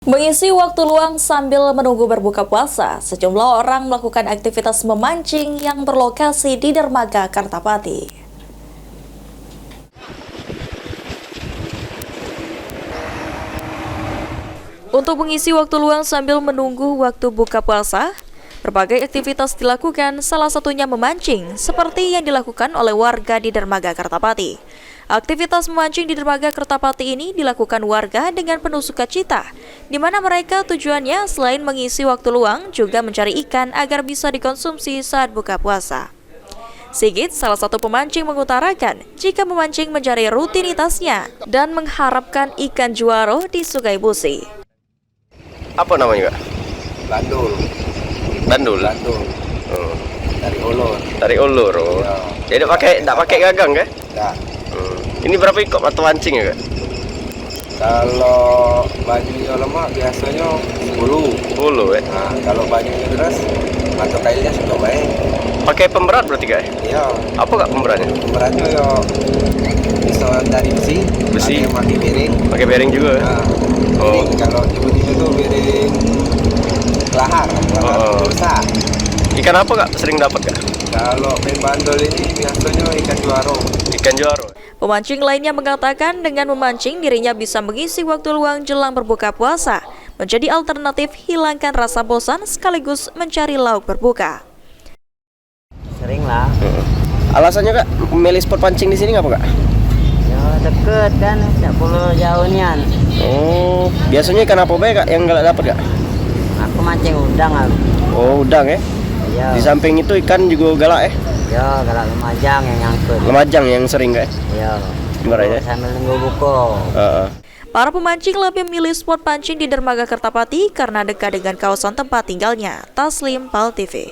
Mengisi waktu luang sambil menunggu berbuka puasa, sejumlah orang melakukan aktivitas memancing yang berlokasi di Dermaga Kartapati. Untuk mengisi waktu luang sambil menunggu waktu buka puasa, berbagai aktivitas dilakukan, salah satunya memancing, seperti yang dilakukan oleh warga di Dermaga Kartapati. Aktivitas memancing di Dermaga Kartapati ini dilakukan warga dengan penuh sukacita, di mana mereka tujuannya selain mengisi waktu luang juga mencari ikan agar bisa dikonsumsi saat buka puasa. Sigit, salah satu pemancing, mengutarakan jika memancing menjadi rutinitasnya dan mengharapkan ikan juaro di Sungai Busi. Apa namanya, Kak? Bandul. Bandul. Bandul. Oh. Dari ulur. Dari ulur. Oh. Ya. Jadi enggak pakai gagang, kan? Nah, Ini berapa ikut atau mancing ya, Kak? kalau banyunya lemah biasanya 10. 10 ya. Nah, kalau banyunya deras, mata kailnya suka baik. Pakai pemberat berarti, Kak? Iya, Apa, Kak, pemberatnya? beratnya ya bisa dari besi. Besi. Ada yang pakai piring. Pakai bearing juga. Nah, Oh. piring kalau nyebutnya itu piring lahar Oh. besar. Ikan apa, Kak, sering dapat, Kak? Kalau main bandol ini biasanya ikan juaro. Ikan juaro. Pemancing lainnya mengatakan dengan memancing dirinya bisa mengisi waktu luang jelang berbuka puasa, menjadi alternatif hilangkan rasa bosan sekaligus mencari lauk berbuka. Sering lah, Alasannya, Kak, memilih spot pancing di sini ngapa, Kak? ya deket kan, tak perlu jauh nian. Oh, biasanya ikan apa baik, Kak, yang nggak dapat, Kak? Aku mancing udang aku. Oh, udang ya. Ya, Di samping itu ikan juga galak ya. ya galak lumajang yang nyangkut. Lemajang yang sering, Kak. Ya, Gimana ya? sambil nunggu buka. Para pemancing lebih memilih spot pancing di Dermaga Kartapati karena dekat dengan kawasan tempat tinggalnya. Taslim, PAL TV.